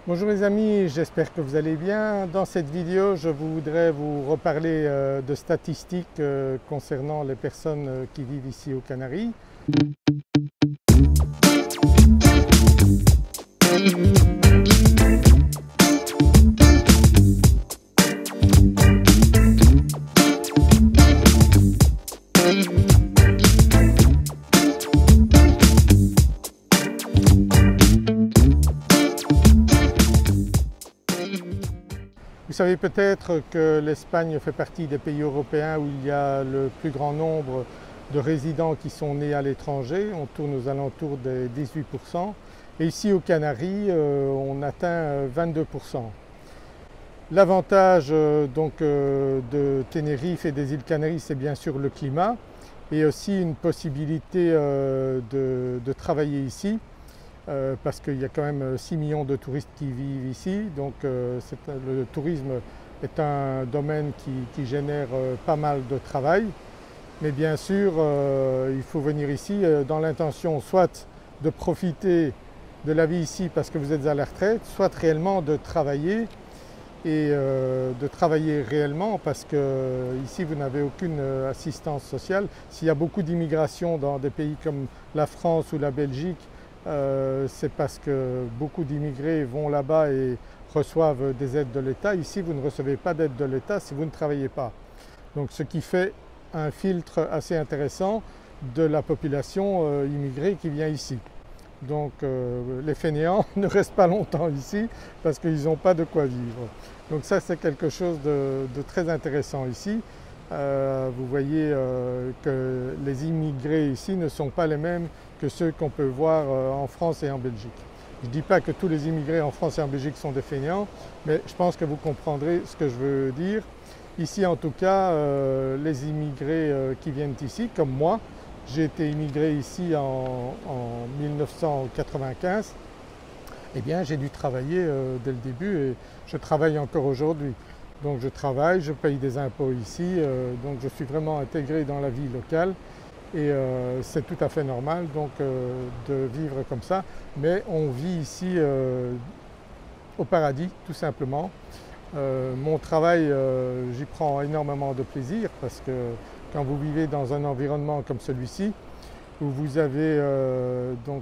Bonjour les amis, j'espère que vous allez bien. Dans cette vidéo, je voudrais vous reparler de statistiques concernant les personnes qui vivent ici aux Canaries. Vous savez peut-être que l'Espagne fait partie des pays européens où il y a le plus grand nombre de résidents qui sont nés à l'étranger. On tourne aux alentours des 18%. Et ici aux Canaries, on atteint 22%. L'avantage de Tenerife et des îles Canaries, c'est bien sûr le climat et aussi une possibilité de travailler ici. Parce qu'il y a quand même 6 millions de touristes qui vivent ici, donc le tourisme est un domaine qui génère pas mal de travail. Mais bien sûr, il faut venir ici dans l'intention soit de profiter de la vie ici parce que vous êtes à la retraite, soit réellement de travailler et de travailler réellement parce que ici vous n'avez aucune assistance sociale. S'il y a beaucoup d'immigration dans des pays comme la France ou la Belgique, c'est parce que beaucoup d'immigrés vont là-bas et reçoivent des aides de l'État. Ici, vous ne recevez pas d'aide de l'État si vous ne travaillez pas. Donc ce qui fait un filtre assez intéressant de la population immigrée qui vient ici. Donc les fainéants ne restent pas longtemps ici parce qu'ils n'ont pas de quoi vivre. Donc ça c'est quelque chose de très intéressant ici. Vous voyez que les immigrés ici ne sont pas les mêmes que ceux qu'on peut voir en France et en Belgique. Je ne dis pas que tous les immigrés en France et en Belgique sont des fainéants, mais je pense que vous comprendrez ce que je veux dire. Ici en tout cas, les immigrés qui viennent ici, comme moi, j'ai été immigré ici en 1995, eh bien j'ai dû travailler dès le début et je travaille encore aujourd'hui. Donc je travaille, je paye des impôts ici, donc je suis vraiment intégré dans la vie locale et c'est tout à fait normal donc de vivre comme ça. Mais on vit ici au paradis tout simplement. Mon travail, j'y prends énormément de plaisir parce que quand vous vivez dans un environnement comme celui-ci, où vous avez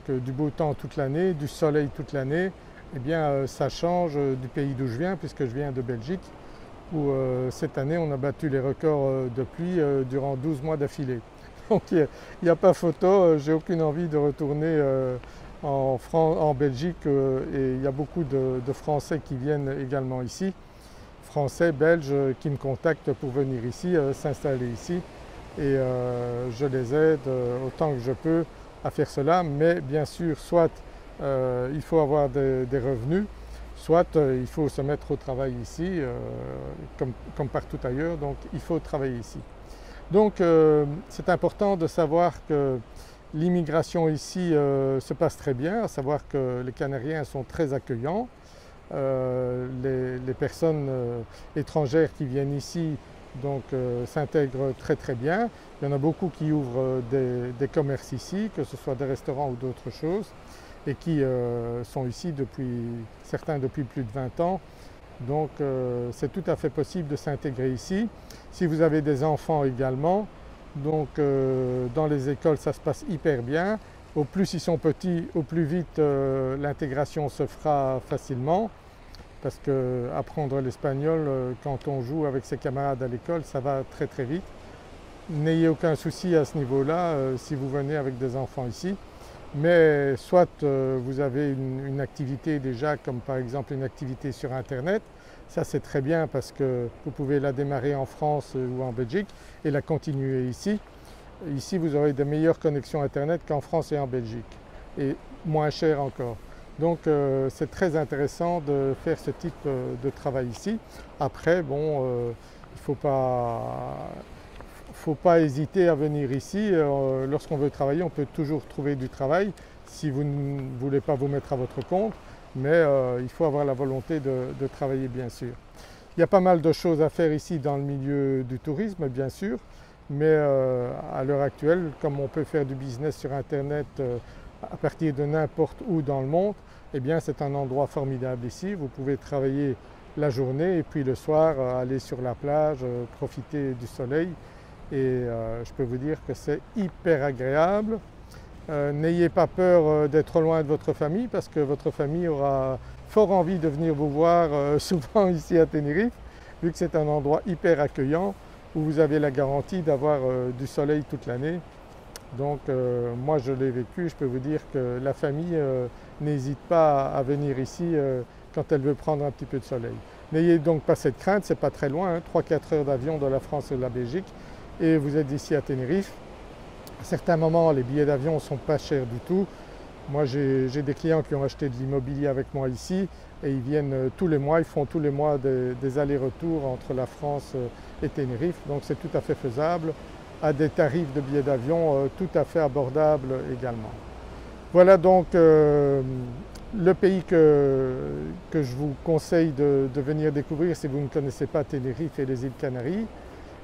du beau temps toute l'année, du soleil toute l'année, eh bien ça change du pays d'où je viens puisque je viens de Belgique où cette année on a battu les records de pluie durant 12 mois d'affilée. Donc il n'y a pas photo, j'ai aucune envie de retourner en Belgique et il y a beaucoup de Français qui viennent également ici, Français, Belges qui me contactent pour venir ici, s'installer ici et je les aide autant que je peux à faire cela, mais bien sûr soit il faut avoir des revenus, soit il faut se mettre au travail ici comme partout ailleurs, donc il faut travailler ici. Donc c'est important de savoir que l'immigration ici se passe très bien, à savoir que les Canariens sont très accueillants. Les personnes étrangères qui viennent ici s'intègrent très très bien. Il y en a beaucoup qui ouvrent des commerces ici, que ce soit des restaurants ou d'autres choses, et qui sont ici certains depuis plus de 20 ans. Donc c'est tout à fait possible de s'intégrer ici. Si vous avez des enfants également, donc dans les écoles ça se passe hyper bien. Au plus ils sont petits, au plus vite l'intégration se fera facilement. Parce qu'apprendre l'espagnol quand on joue avec ses camarades à l'école, ça va très très vite. N'ayez aucun souci à ce niveau-là si vous venez avec des enfants ici. Mais soit vous avez une activité déjà comme par exemple une activité sur internet, ça c'est très bien parce que vous pouvez la démarrer en France ou en Belgique et la continuer ici. Ici vous aurez de meilleures connexions internet qu'en France et en Belgique et moins cher encore. Donc c'est très intéressant de faire ce type de travail ici. Après bon, il ne faut pas hésiter à venir ici. Lorsqu'on veut travailler, on peut toujours trouver du travail si vous ne voulez pas vous mettre à votre compte, mais il faut avoir la volonté de travailler bien sûr. Il y a pas mal de choses à faire ici dans le milieu du tourisme bien sûr, mais à l'heure actuelle, comme on peut faire du business sur internet à partir de n'importe où dans le monde, eh bien c'est un endroit formidable ici. Vous pouvez travailler la journée et puis le soir aller sur la plage, profiter du soleil et je peux vous dire que c'est hyper agréable. N'ayez pas peur d'être loin de votre famille parce que votre famille aura fort envie de venir vous voir souvent ici à Tenerife, vu que c'est un endroit hyper accueillant où vous avez la garantie d'avoir du soleil toute l'année. Donc moi je l'ai vécu, je peux vous dire que la famille n'hésite pas à venir ici quand elle veut prendre un petit peu de soleil. N'ayez donc pas cette crainte, c'est pas très loin, 3-4 heures d'avion de la France et de la Belgique et vous êtes ici à Tenerife. À certains moments les billets d'avion ne sont pas chers du tout. Moi j'ai des clients qui ont acheté de l'immobilier avec moi ici et ils viennent tous les mois, ils font tous les mois des allers-retours entre la France et Tenerife, donc c'est tout à fait faisable à des tarifs de billets d'avion tout à fait abordables également. Voilà donc le pays que je vous conseille de venir découvrir si vous ne connaissez pas Tenerife et les îles Canaries.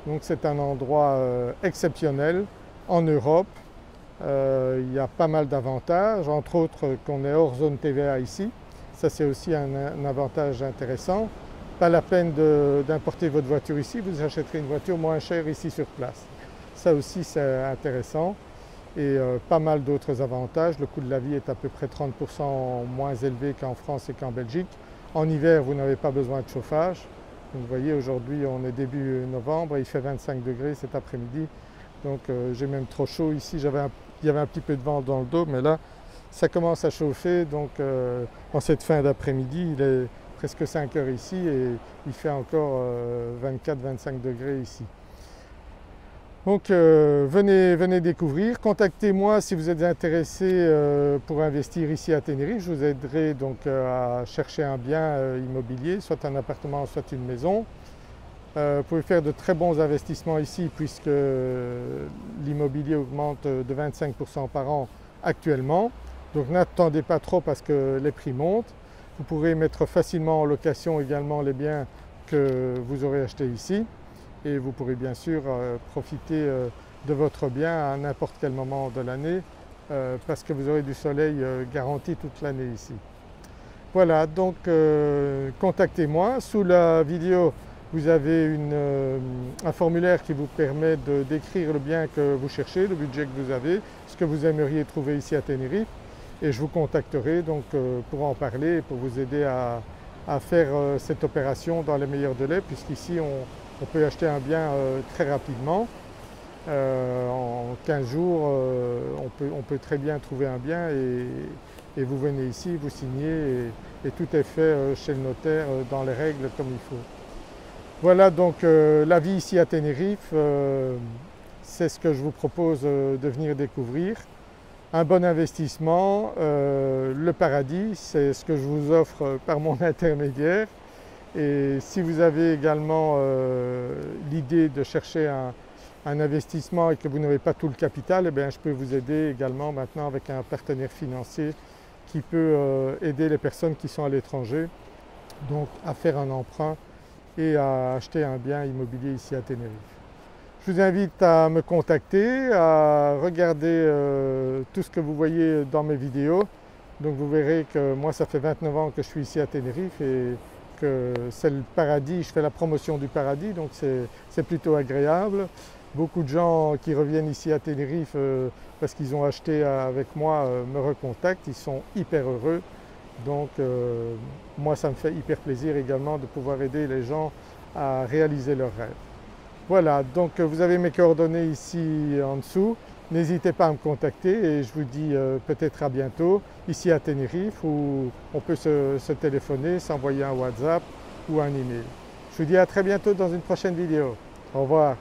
Donc c'est un endroit exceptionnel en Europe. Il y a pas mal d'avantages, entre autres qu'on est hors zone TVA ici. Ça c'est aussi un avantage intéressant. Pas la peine d'importer votre voiture ici, vous achèterez une voiture moins chère ici sur place. Ça aussi c'est intéressant et pas mal d'autres avantages. Le coût de la vie est à peu près 30% moins élevé qu'en France et qu'en Belgique. En hiver vous n'avez pas besoin de chauffage. Donc, vous voyez aujourd'hui on est début novembre, il fait 25 degrés cet après-midi. Donc j'ai même trop chaud ici, il y avait un petit peu de vent dans le dos mais là ça commence à chauffer donc en cette fin d'après-midi il est presque 5 heures ici et il fait encore 24-25 degrés ici. Donc venez découvrir, contactez-moi si vous êtes intéressé pour investir ici à Tenerife. Je vous aiderai donc à chercher un bien immobilier, soit un appartement, soit une maison. Vous pouvez faire de très bons investissements ici puisque l'immobilier augmente de 25% par an actuellement. Donc n'attendez pas trop parce que les prix montent. Vous pourrez mettre facilement en location également les biens que vous aurez achetés ici. Et vous pourrez bien sûr profiter de votre bien à n'importe quel moment de l'année parce que vous aurez du soleil garanti toute l'année ici. Voilà, donc contactez-moi. Sous la vidéo, vous avez un formulaire qui vous permet de décrire le bien que vous cherchez, le budget que vous avez, ce que vous aimeriez trouver ici à Tenerife. Et je vous contacterai donc pour en parler et pour vous aider à faire cette opération dans les meilleurs délais puisqu'ici on peut acheter un bien très rapidement. En 15 jours, on peut très bien trouver un bien et vous venez ici, vous signez et tout est fait chez le notaire dans les règles comme il faut. Voilà donc la vie ici à Tenerife, c'est ce que je vous propose de venir découvrir. Un bon investissement, le paradis, c'est ce que je vous offre par mon intermédiaire. Et si vous avez également l'idée de chercher un investissement et que vous n'avez pas tout le capital, eh bien, je peux vous aider également maintenant avec un partenaire financier qui peut aider les personnes qui sont à l'étranger donc à faire un emprunt et à acheter un bien immobilier ici à Tenerife. Je vous invite à me contacter, à regarder tout ce que vous voyez dans mes vidéos. Donc vous verrez que moi ça fait 29 ans que je suis ici à Tenerife et que c'est le paradis, je fais la promotion du paradis donc c'est plutôt agréable. Beaucoup de gens qui reviennent ici à Tenerife parce qu'ils ont acheté avec moi me recontactent, ils sont hyper heureux. Donc moi ça me fait hyper plaisir également de pouvoir aider les gens à réaliser leurs rêves. Voilà, donc vous avez mes coordonnées ici en dessous. N'hésitez pas à me contacter et je vous dis peut-être à bientôt ici à Tenerife où on peut se téléphoner, s'envoyer un WhatsApp ou un email. Je vous dis à très bientôt dans une prochaine vidéo. Au revoir.